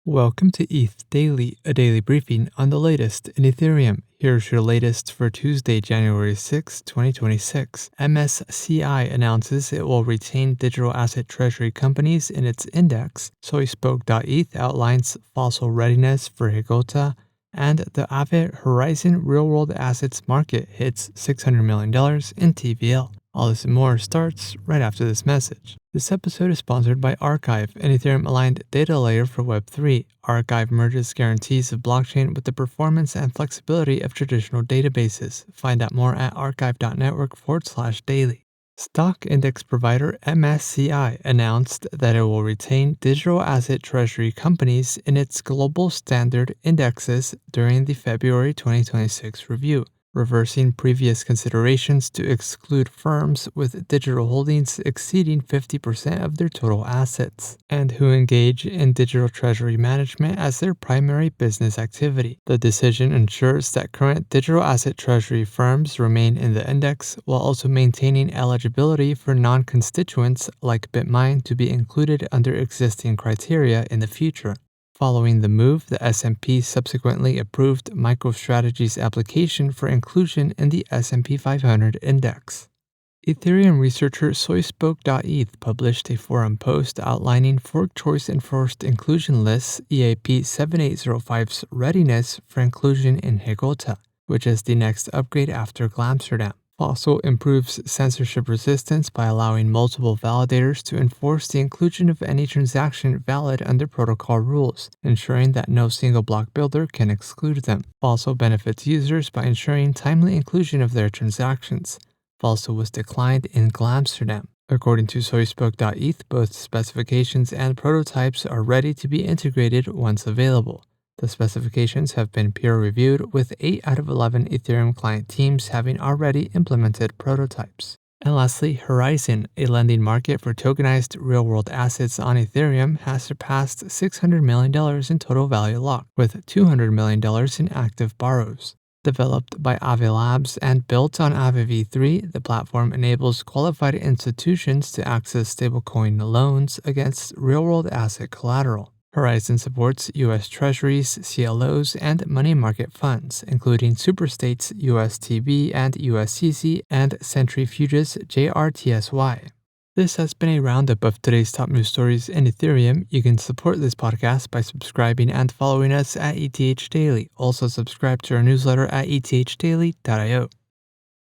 Welcome to ETH Daily, a daily briefing on the latest in Ethereum. Here's your latest for Tuesday, January 6, 2026. MSCI announces it will retain digital asset treasury companies in its index. Soyspoke.eth outlines fossil readiness for Higota, and the Aave Horizon real-world assets market hits $600 million in TVL. All this and more starts right after this message. This episode is sponsored by Archive, an Ethereum-aligned data layer for Web3. Archive merges guarantees of blockchain with the performance and flexibility of traditional databases. Find out more at archive.network/daily. Stock index provider MSCI announced that it will retain digital asset treasury companies in its global standard indexes during the February 2026 review, reversing previous considerations to exclude firms with digital holdings exceeding 50% of their total assets, and who engage in digital treasury management as their primary business activity. The decision ensures that current digital asset treasury firms remain in the index while also maintaining eligibility for non-constituents like BitMine to be included under existing criteria in the future. Following the move, the S&P subsequently approved MicroStrategy's application for inclusion in the S&P 500 index. Ethereum researcher Soyspoke.eth published a forum post outlining Fork Choice Enforced Inclusion List's EAP 7805's readiness for inclusion in Higota, which is the next upgrade after Glamsterdam. Fossil improves censorship resistance by allowing multiple validators to enforce the inclusion of any transaction valid under protocol rules, ensuring that no single block builder can exclude them. Fossil benefits users by ensuring timely inclusion of their transactions. Fossil was declined in Glamsterdam. According to Soyspoke.eth, both specifications and prototypes are ready to be integrated once available. The specifications have been peer-reviewed, with 8 out of 11 Ethereum client teams having already implemented prototypes. And lastly, Horizon, a lending market for tokenized real-world assets on Ethereum, has surpassed $600 million in total value locked, with $200 million in active borrows. Developed by Aave Labs and built on Aave v3, the platform enables qualified institutions to access stablecoin loans against real-world asset collateral. Horizon supports U.S. Treasuries, CLOs, and money market funds, including Superstates USTB and USCC and Centrifuges JRTSY. This has been a roundup of today's top news stories in Ethereum. You can support this podcast by subscribing and following us at ETH Daily. Also subscribe to our newsletter at ethddaily.io.